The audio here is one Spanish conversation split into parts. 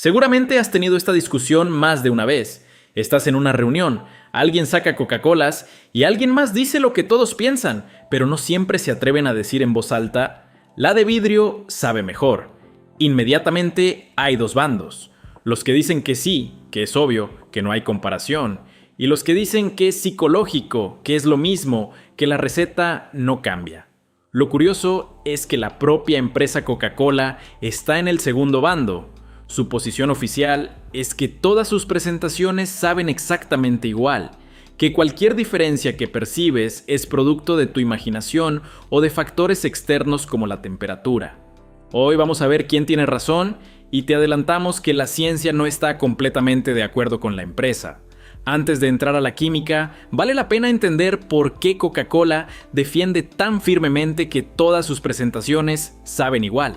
Seguramente has tenido esta discusión más de una vez. Estás en una reunión, alguien saca Coca-Colas y alguien más dice lo que todos piensan, pero no siempre se atreven a decir en voz alta: la de vidrio sabe mejor. Inmediatamente hay dos bandos: los que dicen que sí, que es obvio, que no hay comparación, y los que dicen que es psicológico, que es lo mismo, que la receta no cambia. Lo curioso es que la propia empresa Coca-Cola está en el segundo bando. Su posición oficial es que todas sus presentaciones saben exactamente igual, que cualquier diferencia que percibes es producto de tu imaginación o de factores externos como la temperatura. Hoy vamos a ver quién tiene razón y te adelantamos que la ciencia no está completamente de acuerdo con la empresa. Antes de entrar a la química, vale la pena entender por qué Coca-Cola defiende tan firmemente que todas sus presentaciones saben igual.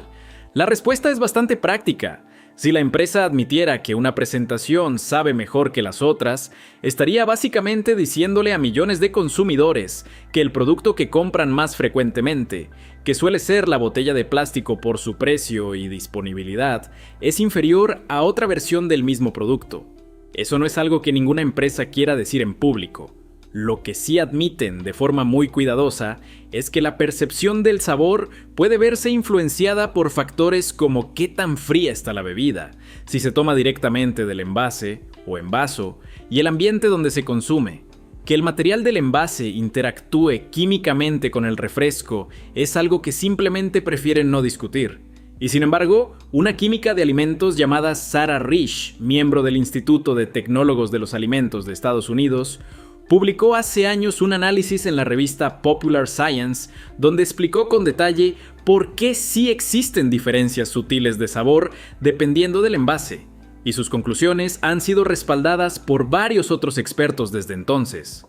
La respuesta es bastante práctica. Si la empresa admitiera que una presentación sabe mejor que las otras, estaría básicamente diciéndole a millones de consumidores que el producto que compran más frecuentemente, que suele ser la botella de plástico por su precio y disponibilidad, es inferior a otra versión del mismo producto. Eso no es algo que ninguna empresa quiera decir en público. Lo que sí admiten de forma muy cuidadosa es que la percepción del sabor puede verse influenciada por factores como qué tan fría está la bebida, si se toma directamente del envase o envaso, y el ambiente donde se consume. Que el material del envase interactúe químicamente con el refresco es algo que simplemente prefieren no discutir. Y sin embargo, una química de alimentos llamada Sarah Risch, miembro del Instituto de Tecnólogos de los Alimentos de Estados Unidos, publicó hace años un análisis en la revista Popular Science donde explicó con detalle por qué sí existen diferencias sutiles de sabor dependiendo del envase, y sus conclusiones han sido respaldadas por varios otros expertos desde entonces.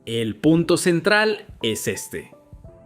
El punto central es este: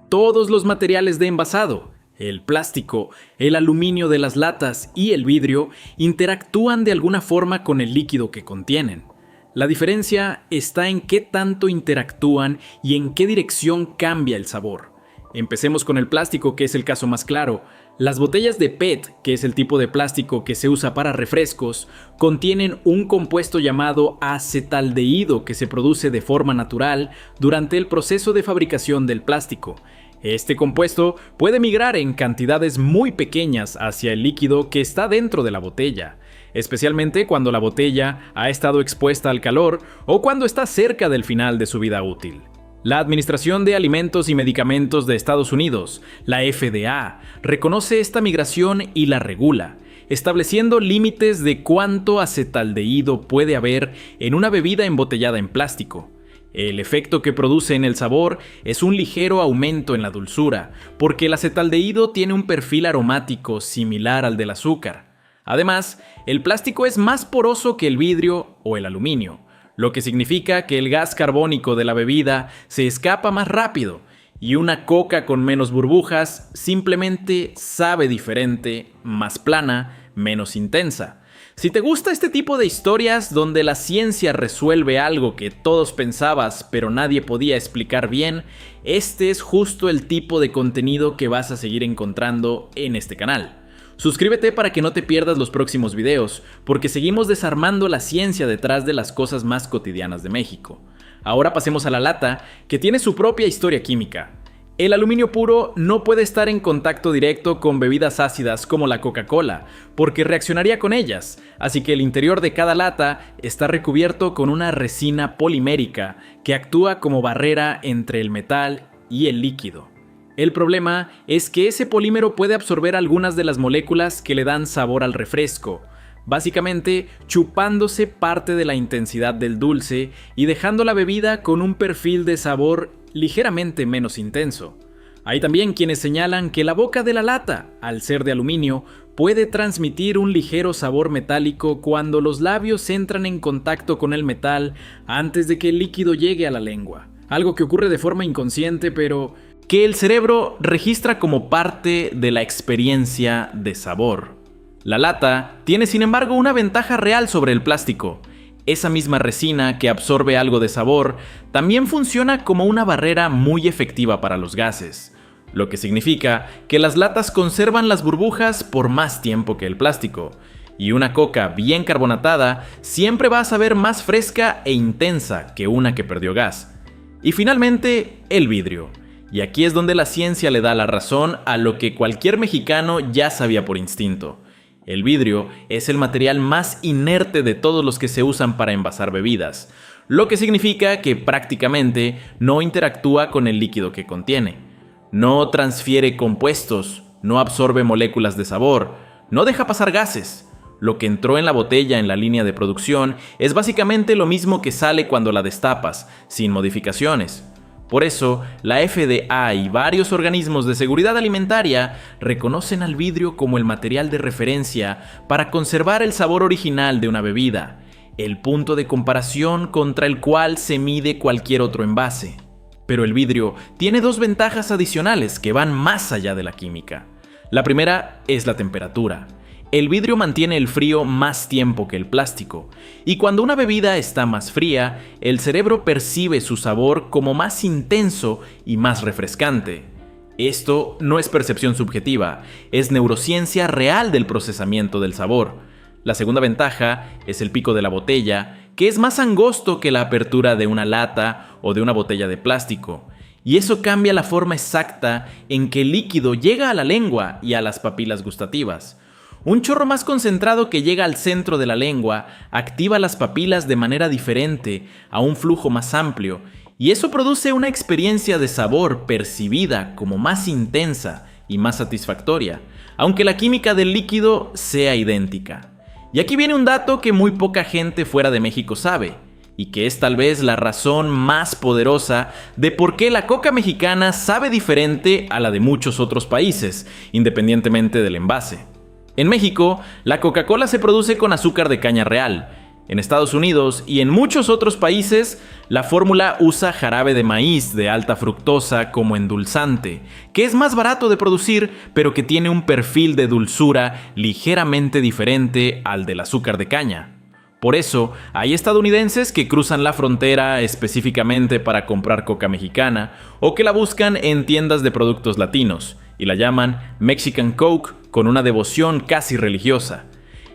todos los materiales de envasado, el plástico, el aluminio de las latas y el vidrio, interactúan de alguna forma con el líquido que contienen. La diferencia está en qué tanto interactúan y en qué dirección cambia el sabor. Empecemos con el plástico, que es el caso más claro. Las botellas de PET, que es el tipo de plástico que se usa para refrescos, contienen un compuesto llamado acetaldehído que se produce de forma natural durante el proceso de fabricación del plástico. Este compuesto puede migrar en cantidades muy pequeñas hacia el líquido que está dentro de la botella, especialmente cuando la botella ha estado expuesta al calor o cuando está cerca del final de su vida útil. La Administración de Alimentos y Medicamentos de Estados Unidos, la FDA, reconoce esta migración y la regula, estableciendo límites de cuánto acetaldehído puede haber en una bebida embotellada en plástico. El efecto que produce en el sabor es un ligero aumento en la dulzura, porque el acetaldehído tiene un perfil aromático similar al del azúcar. Además, el plástico es más poroso que el vidrio o el aluminio, lo que significa que el gas carbónico de la bebida se escapa más rápido, y una coca con menos burbujas simplemente sabe diferente, más plana, menos intensa. Si te gusta este tipo de historias donde la ciencia resuelve algo que todos pensabas pero nadie podía explicar bien, este es justo el tipo de contenido que vas a seguir encontrando en este canal. Suscríbete para que no te pierdas los próximos videos, porque seguimos desarmando la ciencia detrás de las cosas más cotidianas de México. Ahora pasemos a la lata, que tiene su propia historia química. El aluminio puro no puede estar en contacto directo con bebidas ácidas como la Coca-Cola, porque reaccionaría con ellas, así que el interior de cada lata está recubierto con una resina polimérica que actúa como barrera entre el metal y el líquido. El problema es que ese polímero puede absorber algunas de las moléculas que le dan sabor al refresco, básicamente chupándose parte de la intensidad del dulce y dejando la bebida con un perfil de sabor ligeramente menos intenso. Hay también quienes señalan que la boca de la lata, al ser de aluminio, puede transmitir un ligero sabor metálico cuando los labios entran en contacto con el metal antes de que el líquido llegue a la lengua. Algo que ocurre de forma inconsciente, pero que el cerebro registra como parte de la experiencia de sabor. La lata tiene, sin embargo, una ventaja real sobre el plástico. Esa misma resina que absorbe algo de sabor también funciona como una barrera muy efectiva para los gases, lo que significa que las latas conservan las burbujas por más tiempo que el plástico. Y una coca bien carbonatada siempre va a saber más fresca e intensa que una que perdió gas. Y finalmente, el vidrio. Y aquí es donde la ciencia le da la razón a lo que cualquier mexicano ya sabía por instinto. El vidrio es el material más inerte de todos los que se usan para envasar bebidas, lo que significa que prácticamente no interactúa con el líquido que contiene. No transfiere compuestos, no absorbe moléculas de sabor, no deja pasar gases. Lo que entró en la botella en la línea de producción es básicamente lo mismo que sale cuando la destapas, sin modificaciones. Por eso, la FDA y varios organismos de seguridad alimentaria reconocen al vidrio como el material de referencia para conservar el sabor original de una bebida, el punto de comparación contra el cual se mide cualquier otro envase. Pero el vidrio tiene dos ventajas adicionales que van más allá de la química. La primera es la temperatura. El vidrio mantiene el frío más tiempo que el plástico, y cuando una bebida está más fría, el cerebro percibe su sabor como más intenso y más refrescante. Esto no es percepción subjetiva, es neurociencia real del procesamiento del sabor. La segunda ventaja es el pico de la botella, que es más angosto que la apertura de una lata o de una botella de plástico, y eso cambia la forma exacta en que el líquido llega a la lengua y a las papilas gustativas. Un chorro más concentrado que llega al centro de la lengua activa las papilas de manera diferente a un flujo más amplio, y eso produce una experiencia de sabor percibida como más intensa y más satisfactoria, aunque la química del líquido sea idéntica. Y aquí viene un dato que muy poca gente fuera de México sabe, y que es tal vez la razón más poderosa de por qué la coca mexicana sabe diferente a la de muchos otros países, independientemente del envase. En México, la Coca-Cola se produce con azúcar de caña real. En Estados Unidos y en muchos otros países, la fórmula usa jarabe de maíz de alta fructosa como endulzante, que es más barato de producir, pero que tiene un perfil de dulzura ligeramente diferente al del azúcar de caña. Por eso, hay estadounidenses que cruzan la frontera específicamente para comprar coca mexicana o que la buscan en tiendas de productos latinos y la llaman Mexican Coke con una devoción casi religiosa.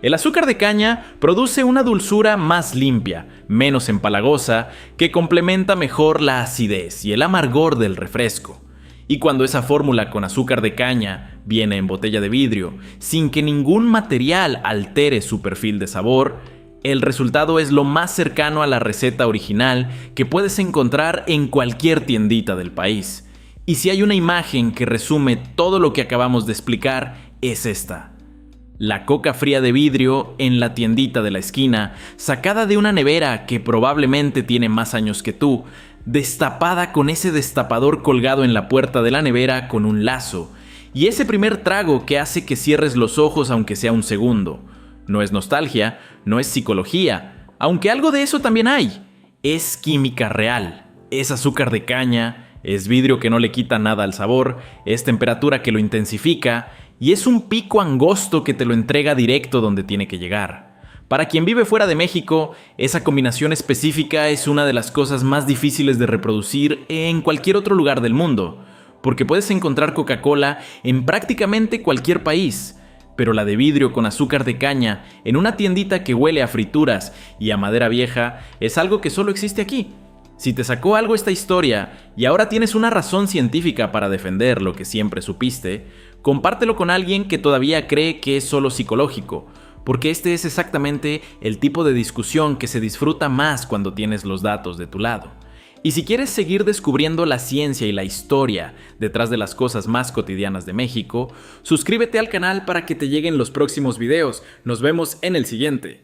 El azúcar de caña produce una dulzura más limpia, menos empalagosa, que complementa mejor la acidez y el amargor del refresco. Y cuando esa fórmula con azúcar de caña viene en botella de vidrio, sin que ningún material altere su perfil de sabor, el resultado es lo más cercano a la receta original que puedes encontrar en cualquier tiendita del país. Y si hay una imagen que resume todo lo que acabamos de explicar, es esta. La coca fría de vidrio en la tiendita de la esquina, sacada de una nevera que probablemente tiene más años que tú, destapada con ese destapador colgado en la puerta de la nevera con un lazo, y ese primer trago que hace que cierres los ojos aunque sea un segundo. No es nostalgia, no es psicología, aunque algo de eso también hay. Es química real, es azúcar de caña, es vidrio que no le quita nada al sabor, es temperatura que lo intensifica, y es un pico angosto que te lo entrega directo donde tiene que llegar. Para quien vive fuera de México, esa combinación específica es una de las cosas más difíciles de reproducir en cualquier otro lugar del mundo, porque puedes encontrar Coca-Cola en prácticamente cualquier país, pero la de vidrio con azúcar de caña en una tiendita que huele a frituras y a madera vieja es algo que solo existe aquí. Si te sacó algo esta historia y ahora tienes una razón científica para defender lo que siempre supiste, compártelo con alguien que todavía cree que es solo psicológico, porque este es exactamente el tipo de discusión que se disfruta más cuando tienes los datos de tu lado. Y si quieres seguir descubriendo la ciencia y la historia detrás de las cosas más cotidianas de México, suscríbete al canal para que te lleguen los próximos videos. Nos vemos en el siguiente.